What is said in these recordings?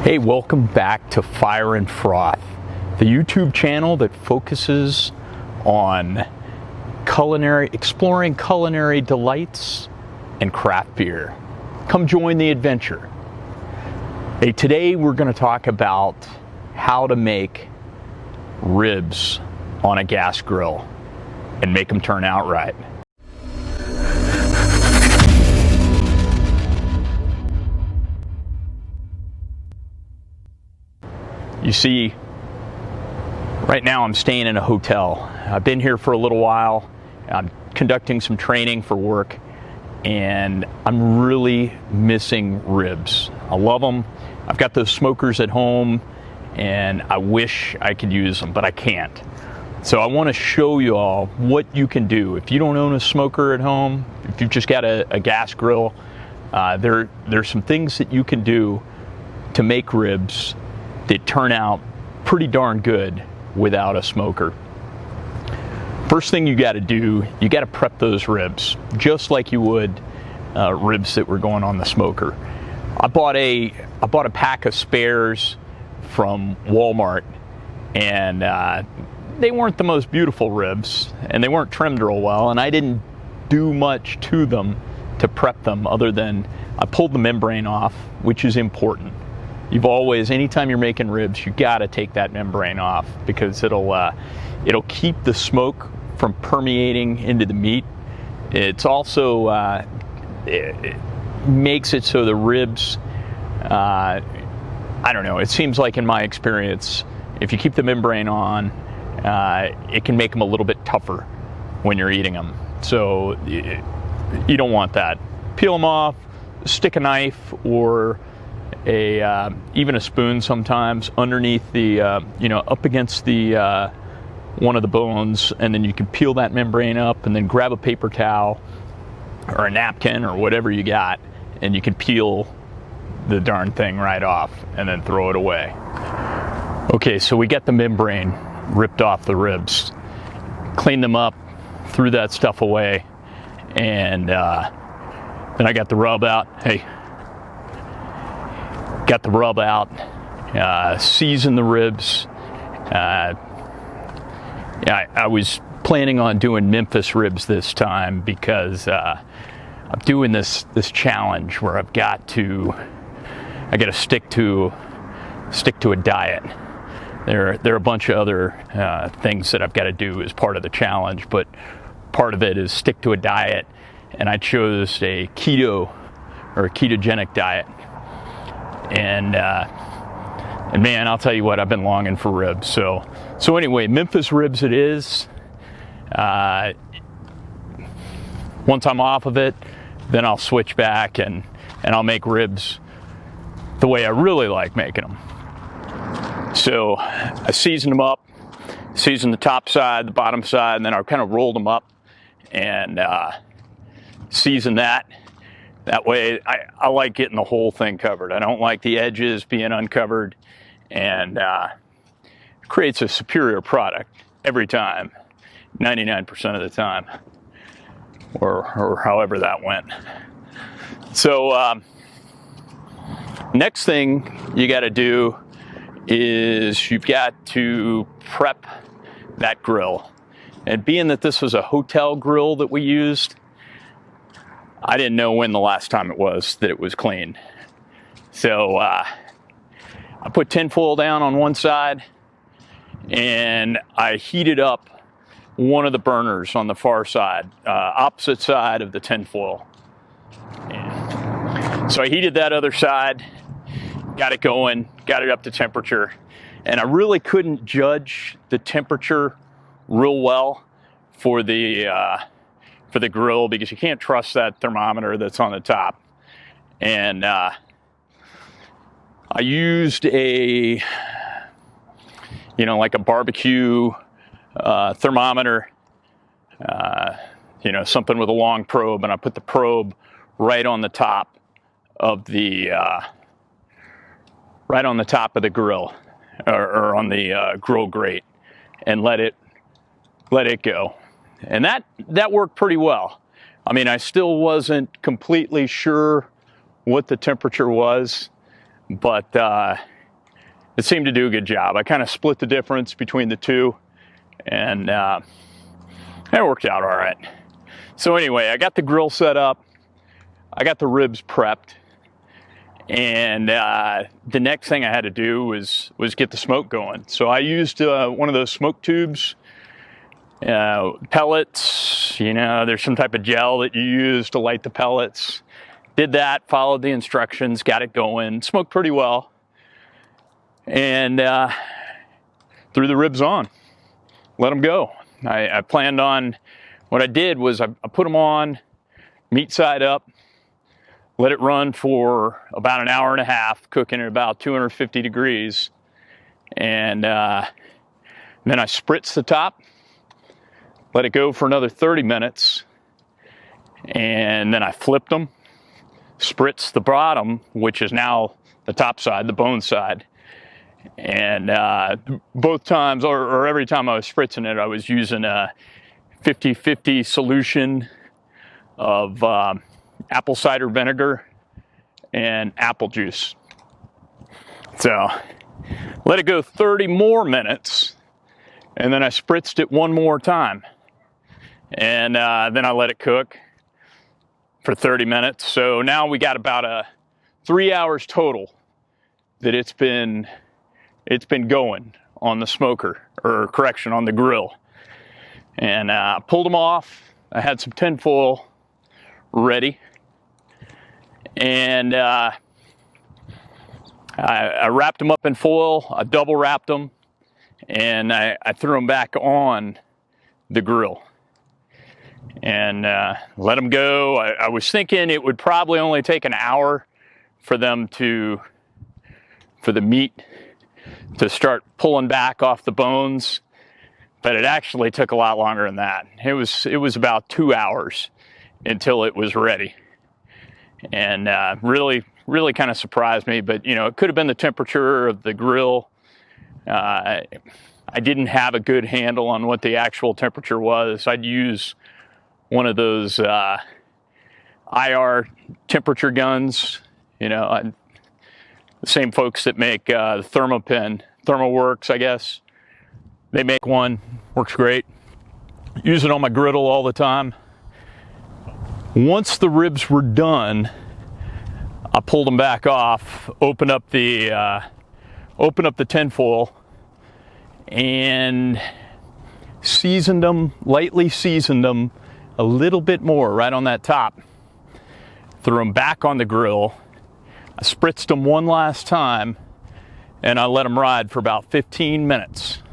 Hey, welcome back to Fire and Froth, the YouTube channel that focuses on exploring culinary delights and craft beer. Come join the adventure. Hey, today we're going to talk about how to make ribs on a gas grill and make them turn out right. You see, right now I'm staying in a hotel. I've been here for a little while. I'm conducting some training for work, and I'm really missing ribs. I love them. I've got those smokers at home, and I wish I could use them, but I can't. So I want to show you all what you can do. If you don't own a smoker at home, if you've just got a gas grill, there's some things that you can do to make ribs that turn out pretty darn good without a smoker. First thing you got to do, you got to prep those ribs just like you would ribs that were going on the smoker. I bought a pack of spares from Walmart, and they weren't the most beautiful ribs, and they weren't trimmed real well, and I didn't do much to them to prep them other than I pulled the membrane off, which is important. You've always, anytime you're making ribs, you got to take that membrane off because it'll keep the smoke from permeating into the meat. It's also it makes it so the ribs, I don't know, it seems like in my experience, if you keep the membrane on, it can make them a little bit tougher when you're eating them. So you don't want that. Peel them off, stick a knife or even a spoon sometimes underneath the up against the one of the bones, and then you can peel that membrane up and then grab a paper towel or a napkin or whatever you got, and you can peel the darn thing right off and then throw it away. Okay, so we get the membrane ripped off the ribs, cleaned them up, threw that stuff away, and then I got the rub out. Got the rub out, seasoned the ribs. I was planning on doing Memphis ribs this time because I'm doing this challenge where I got to stick to a diet. There are a bunch of other things that I've got to do as part of the challenge, but part of it is stick to a diet, and I chose a keto or a ketogenic diet. And man, I'll tell you what, I've been longing for ribs. So anyway, Memphis ribs it is. Once I'm off of it, then I'll switch back and I'll make ribs the way I really like making them. So I seasoned them up, seasoned the top side, the bottom side, and then I kind of rolled them up and seasoned that. That way, I like getting the whole thing covered. I don't like the edges being uncovered, and creates a superior product every time, 99% of the time, or however that went. So next thing you got to do is you've got to prep that grill. And being that this was a hotel grill that we used, I didn't know when the last time it was that it was clean. So I put tinfoil down on one side, and I heated up one of the burners on the far side, opposite side of the tinfoil. And so I heated that other side, got it going, got it up to temperature, and I really couldn't judge the temperature real well for the grill because you can't trust that thermometer that's on the top. And I used like a barbecue thermometer, something with a long probe, and I put the probe right on the top of the grill or on the grill grate, and let it go. And that worked pretty well. I mean, I still wasn't completely sure what the temperature was, but it seemed to do a good job. I kind of split the difference between the two, and it worked out all right. So anyway, I got the grill set up. I got the ribs prepped. And the next thing I had to do was get the smoke going. So I used one of those smoke tubes, pellets. There's some type of gel that you use to light the pellets. Did that, followed the instructions, got it going, smoked pretty well, and threw the ribs on, let them go. I planned on, what I did was I put them on, meat side up, let it run for about an hour and a half, cooking at about 250 degrees. And then I spritzed the top, let it go for another 30 minutes. And then I flipped them, spritzed the bottom, which is now the top side, the bone side. And both times, or every time I was spritzing it, I was using a 50-50 solution of apple cider vinegar and apple juice. So let it go 30 more minutes, and then I spritzed it one more time, and then I let it cook for 30 minutes. So now we got about 3 hours total that it's been going on the smoker, or correction, on the grill. And pulled them off. I had some tinfoil ready, and I wrapped them up in foil. I double wrapped them, and I threw them back on the grill and let them go. I was thinking it would probably only take an hour for the meat to start pulling back off the bones, but it actually took a lot longer than that. It was about 2 hours until it was ready, and really kind of surprised me. But it could have been the temperature of the grill. I didn't have a good handle on what the actual temperature was. I'd use one of those IR temperature guns, the same folks that make the ThermoWorks, I guess. They make one, works great. Use it on my griddle all the time. Once the ribs were done, I pulled them back off, opened up the tinfoil, and lightly seasoned them a little bit more right on that top. Threw them back on the grill. I spritzed them one last time, and I let them ride for about 15 minutes.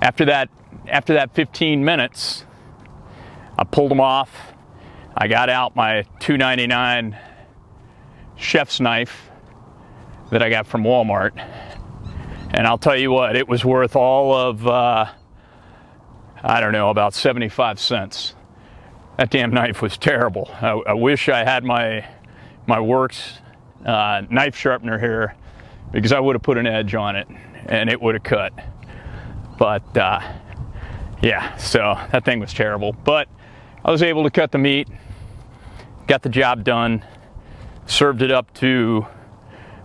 After that 15 minutes, I pulled them off. I got out my $2.99 chef's knife that I got from Walmart, and I'll tell you what, it was worth all of about 75 cents. That damn knife was terrible. I wish I had my Works knife sharpener here, because I would have put an edge on it and it would have cut. But yeah, so that thing was terrible. But I was able to cut the meat, got the job done, served it up to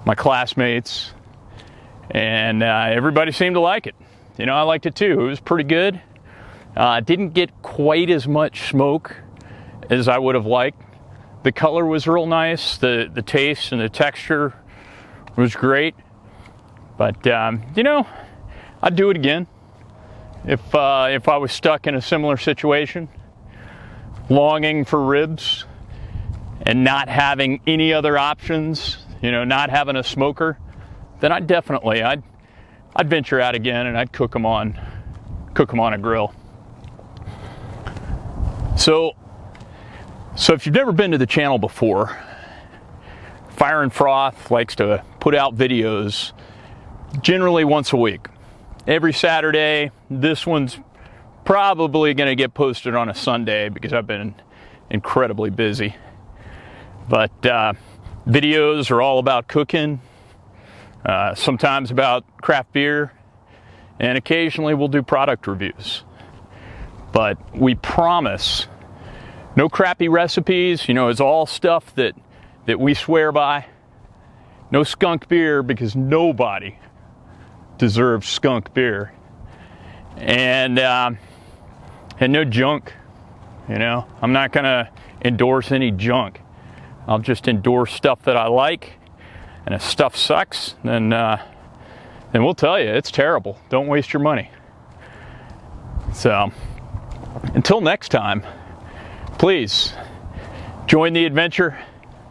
my classmates, and everybody seemed to like it. I liked it too. It was pretty good. Didn't get quite as much smoke as I would have liked. The color was real nice. The taste and the texture was great. But I'd do it again if I was stuck in a similar situation, longing for ribs and not having any other options, not having a smoker. Then I'd venture out again, and I'd cook them on a grill. So if you've never been to the channel before, Fire and Froth likes to put out videos generally once a week. Every Saturday. This one's probably going to get posted on a Sunday because I've been incredibly busy. But videos are all about cooking, sometimes about craft beer, and occasionally we'll do product reviews. But we promise no crappy recipes. It's all stuff that we swear by. No skunk beer, because nobody deserves skunk beer. And no junk, you know. I'm not gonna endorse any junk. I'll just endorse stuff that I like, and if stuff sucks, then we'll tell you it's terrible. Don't waste your money. So until next time, please join the adventure,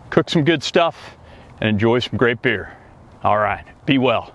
cook some good stuff, and enjoy some great beer. All right, be well.